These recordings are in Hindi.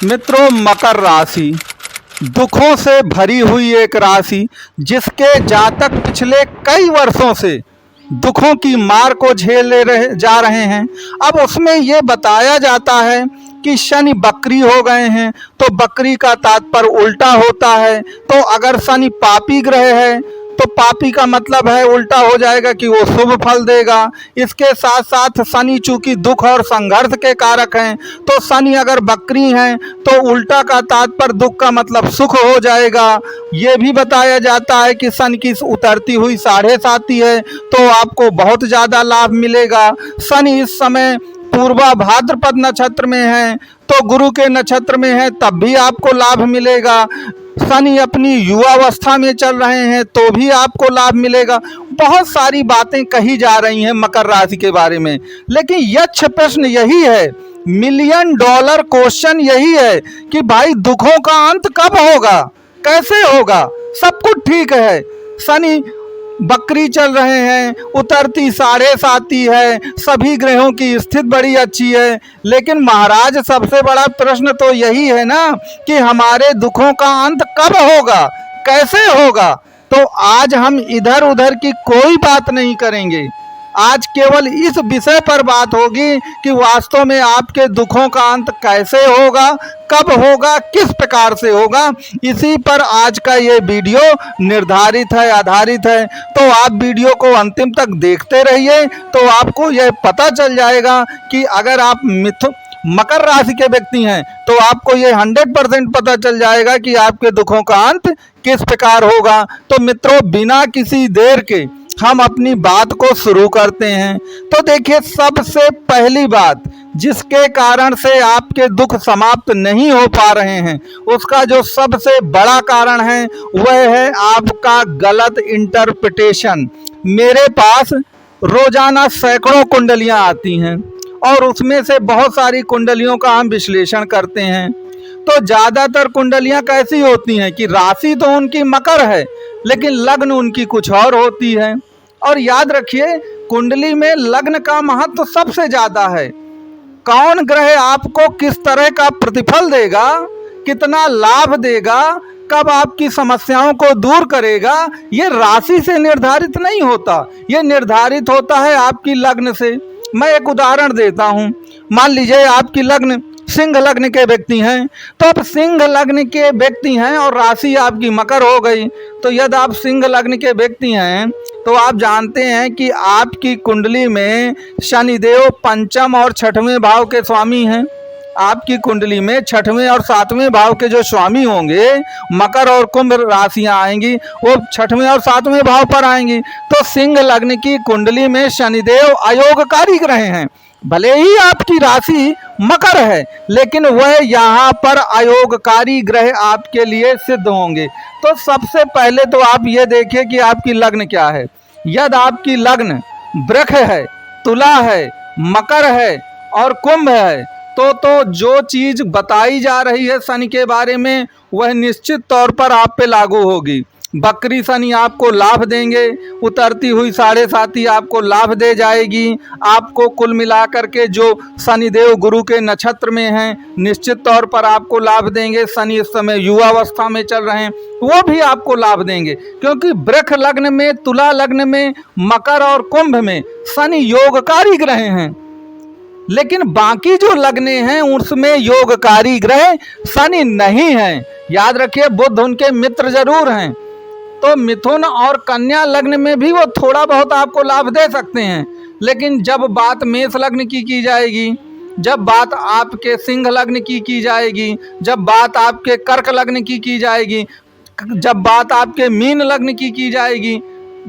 मित्रों, मकर राशि दुखों से भरी हुई एक राशि, जिसके जातक पिछले कई वर्षों से दुखों की मार को जा रहे हैं। अब उसमें ये बताया जाता है कि शनि बकरी हो गए हैं, तो बकरी का तात्पर्य उल्टा होता है। तो अगर शनि पापी ग्रह है तो पापी का मतलब है उल्टा हो जाएगा कि वो शुभ फल देगा। इसके साथ साथ शनि चूंकि दुख और संघर्ष के कारक हैं, तो शनि अगर बकरी हैं तो उल्टा का तात्पर्य दुख का मतलब सुख हो जाएगा। ये भी बताया जाता है कि शनि की उतरती हुई 7.5 है, तो आपको बहुत ज़्यादा लाभ मिलेगा। शनि इस समय पूर्वा भाद्रपद नक्षत्र में है, तो गुरु के नक्षत्र में है, तब भी आपको लाभ मिलेगा। शनि अपनी युवावस्था में चल रहे हैं तो भी आपको लाभ मिलेगा। बहुत सारी बातें कही जा रही हैं मकर राशि के बारे में, लेकिन यक्ष प्रश्न यही है, $1,000,000 क्वेश्चन यही है कि भाई दुखों का अंत कब होगा, कैसे होगा। सब कुछ ठीक है, शनि बकरी चल रहे हैं, उतरती 7.5 है, सभी ग्रहों की स्थिति बड़ी अच्छी है, लेकिन महाराज सबसे बड़ा प्रश्न तो यही है ना कि हमारे दुखों का अंत कब होगा, कैसे होगा। तो आज हम इधर उधर की कोई बात नहीं करेंगे, आज केवल इस विषय पर बात होगी कि वास्तव में आपके दुखों का अंत कैसे होगा, कब होगा, किस प्रकार से होगा। इसी पर आज का ये वीडियो निर्धारित है, आधारित है। तो आप वीडियो को अंतिम तक देखते रहिए, तो आपको यह पता चल जाएगा कि अगर आप मकर राशि के व्यक्ति हैं तो आपको ये 100% पता चल जाएगा कि आपके दुखों का अंत किस प्रकार होगा। तो मित्रों, बिना किसी देर के हम अपनी बात को शुरू करते हैं। तो देखिए, सबसे पहली बात जिसके कारण से आपके दुख समाप्त नहीं हो पा रहे हैं, उसका जो सबसे बड़ा कारण है वह है आपका गलत इंटरप्रिटेशन। मेरे पास रोजाना सैकड़ों कुंडलियां आती हैं और उसमें से बहुत सारी कुंडलियों का हम विश्लेषण करते हैं। तो ज़्यादातर कुंडलियां कैसी होती हैं कि राशि तो उनकी मकर है, लेकिन लग्न उनकी कुछ और होती है। और याद रखिए, कुंडली में लग्न का महत्व सबसे ज़्यादा है। कौन ग्रह आपको किस तरह का प्रतिफल देगा, कितना लाभ देगा, कब आपकी समस्याओं को दूर करेगा, ये राशि से निर्धारित नहीं होता, ये निर्धारित होता है आपकी लग्न से। मैं एक उदाहरण देता हूँ। मान लीजिए आपकी लग्न सिंह लग्न के व्यक्ति हैं, तो अब सिंह लग्न के व्यक्ति हैं और राशि आपकी मकर हो गई। तो यदि आप सिंह लग्न के व्यक्ति हैं तो आप जानते हैं कि आपकी कुंडली में शनिदेव पंचम और 6वें भाव के स्वामी हैं। आपकी कुंडली में 6वें और 7वें भाव के जो स्वामी होंगे, मकर और कुंभ राशियां आएंगी, वो 6वें और 7वें भाव पर आएंगी। तो सिंह लग्न की कुंडली में शनिदेव अयोगकारी ग्रह हैं। भले ही आपकी राशि मकर है, लेकिन वह यहाँ पर अयोगकारी ग्रह आपके लिए सिद्ध होंगे। तो सबसे पहले तो आप ये देखिए कि आपकी लग्न क्या है। यदि आपकी लग्न वृष है, तुला है, मकर है और कुंभ है, तो जो चीज बताई जा रही है शनि के बारे में वह निश्चित तौर पर आप पे लागू होगी। बकरी शनि आपको लाभ देंगे, उतरती हुई 7.5 आपको लाभ दे जाएगी। आपको कुल मिलाकर के जो शनिदेव गुरु के नक्षत्र में हैं, निश्चित तौर पर आपको लाभ देंगे। शनि इस समय युवावस्था में चल रहे हैं, वो भी आपको लाभ देंगे, क्योंकि वृष लग्न में, तुला लग्न में, मकर और कुंभ में शनि योगकारी ग्रह हैं। लेकिन बाकी जो लग्ने हैं उसमें योगकारी ग्रह शनि नहीं हैं। याद रखिए, बुध उनके मित्र जरूर हैं। तो मिथुन और कन्या लग्न में भी वो थोड़ा बहुत आपको लाभ दे सकते हैं, लेकिन जब बात मेष लग्न की जाएगी, जब बात आपके सिंह लग्न की जाएगी, जब बात आपके कर्क लग्न की जाएगी, जब बात आपके मीन लग्न की जाएगी,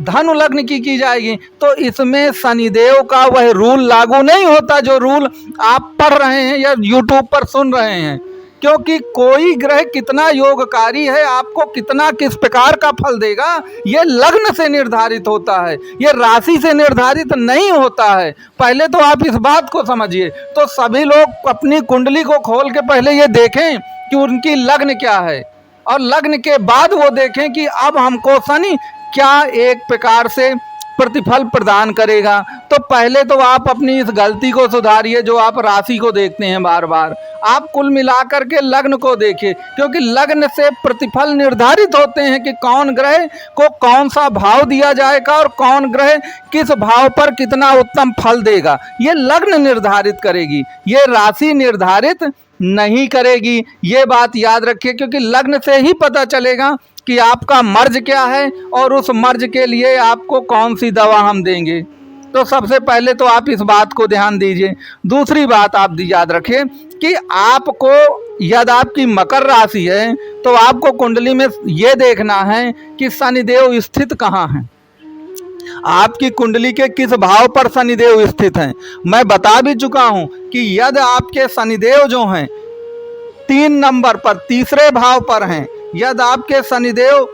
धनु लग्न की जाएगी, तो इसमें शनिदेव का वह रूल लागू नहीं होता जो रूल आप पढ़ रहे हैं या यूट्यूब पर सुन रहे हैं। क्योंकि कोई ग्रह कितना योगकारी है, आपको कितना किस प्रकार का फल देगा, ये लग्न से निर्धारित होता है, ये राशि से निर्धारित नहीं होता है। पहले तो आप इस बात को समझिए। तो सभी लोग अपनी कुंडली को खोल के पहले ये देखें कि उनकी लग्न क्या है, और लग्न के बाद वो देखें कि अब हमको शनि क्या एक प्रकार से प्रतिफल प्रदान करेगा। तो पहले तो आप अपनी इस गलती को सुधारिए जो आप राशि को देखते हैं बार बार। आप कुल मिलाकर के लग्न को देखिए, क्योंकि लग्न से प्रतिफल निर्धारित होते हैं कि कौन ग्रह को कौन सा भाव दिया जाएगा और कौन ग्रह किस भाव पर कितना उत्तम फल देगा। ये लग्न निर्धारित करेगी, ये राशि निर्धारित नहीं करेगी। ये बात याद रखिए, क्योंकि लग्न से ही पता चलेगा कि आपका मर्ज क्या है और उस मर्ज के लिए आपको कौन सी दवा हम देंगे। तो सबसे पहले तो आप इस बात को ध्यान दीजिए। दूसरी बात आप याद रखें कि आपको, यदि आपकी मकर राशि है तो आपको कुंडली में ये देखना है कि शनिदेव स्थित कहाँ है, आपकी कुंडली के किस भाव पर शनिदेव स्थित हैं। मैं बता भी चुका हूं कि यदि आपके शनिदेव जो हैं 3 नंबर पर तीसरे भाव पर हैं, यदि आपके शनिदेव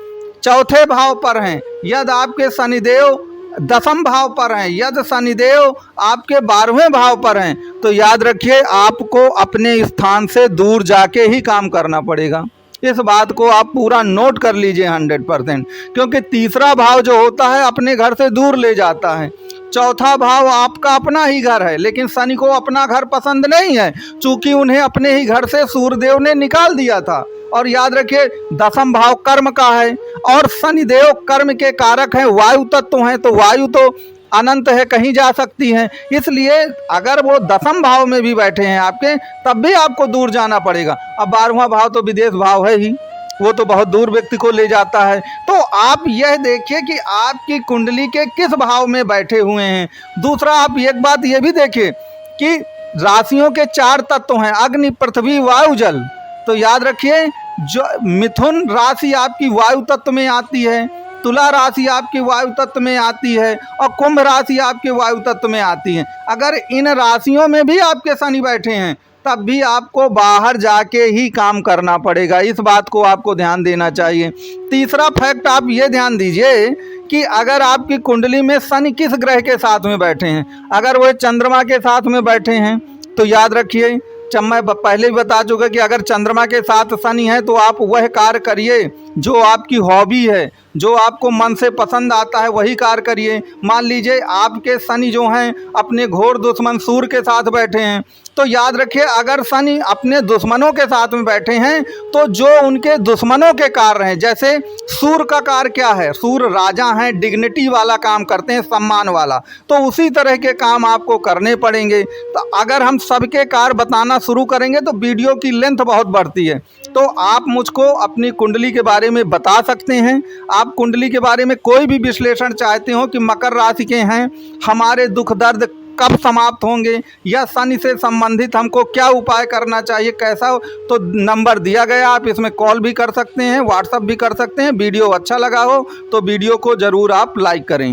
चौथे भाव पर हैं, यदि आपके शनिदेव 10वें भाव पर हैं, यदि शनिदेव आपके 12वें भाव पर हैं, तो याद रखिए आपको अपने स्थान से दूर जाके ही काम करना पड़ेगा। इस बात को आप पूरा नोट कर लीजिए 100%, क्योंकि तीसरा भाव जो होता है अपने घर से दूर ले जाता है। चौथा भाव आपका अपना ही घर है, लेकिन शनि को अपना घर पसंद नहीं है, चूंकि उन्हें अपने ही घर से सूर्यदेव ने निकाल दिया था। और याद रखिए 10वां भाव कर्म का है और शनिदेव कर्म के कारक हैं, वायु तत्व हैं, तो वायु तो अनंत है, कहीं जा सकती हैं। इसलिए अगर वो 10वें भाव में भी बैठे हैं आपके, तब भी आपको दूर जाना पड़ेगा। अब 12वां भाव तो विदेश भाव है ही, वो तो बहुत दूर व्यक्ति को ले जाता है। तो आप यह देखिए कि आपकी कुंडली के किस भाव में बैठे हुए हैं। दूसरा आप एक बात ये भी देखिए कि राशियों के 4 तत्व हैं, अग्नि पृथ्वी वायु जल। तो याद रखिए जो मिथुन राशि आपकी वायु तत्व में आती है, तुला राशि आपकी वायु तत्व में आती है और कुंभ राशि आपके वायु तत्व में आती है। अगर इन राशियों में भी आपके शनि बैठे हैं तब भी आपको बाहर जाके ही काम करना पड़ेगा। इस बात को आपको ध्यान देना चाहिए। तीसरा फैक्ट आप ये ध्यान दीजिए कि अगर आपकी कुंडली में शनि किस ग्रह के साथ में बैठे हैं, अगर वो चंद्रमा के साथ में बैठे हैं तो याद रखिए, मैं पहले भी बता चुका कि अगर चंद्रमा के साथ शनि है तो आप वह कार्य करिए जो आपकी हॉबी है, जो आपको मन से पसंद आता है वही कार्य करिए। मान लीजिए आपके शनि जो हैं अपने घोर दुश्मन सूर्य के साथ बैठे हैं, तो याद रखिए अगर शनि अपने दुश्मनों के साथ में बैठे हैं तो जो उनके दुश्मनों के कार्य हैं, जैसे सूर्य का कार्य क्या है, सूर्य राजा हैं, डिग्निटी वाला काम करते हैं, सम्मान वाला, तो उसी तरह के काम आपको करने पड़ेंगे। तो अगर हम सबके कार्य बताना शुरू करेंगे तो वीडियो की लेंथ बहुत बढ़ती है। तो आप मुझको अपनी कुंडली के बारे में बता सकते हैं। आप कुंडली के बारे में कोई भी विश्लेषण चाहते हो कि मकर राशि के हैं, हमारे दुख दर्द कब समाप्त होंगे या शनि से संबंधित हमको क्या उपाय करना चाहिए, कैसा, तो नंबर दिया गया, आप इसमें कॉल भी कर सकते हैं, व्हाट्सएप भी कर सकते हैं। वीडियो अच्छा लगा हो तो वीडियो को ज़रूर आप लाइक करें।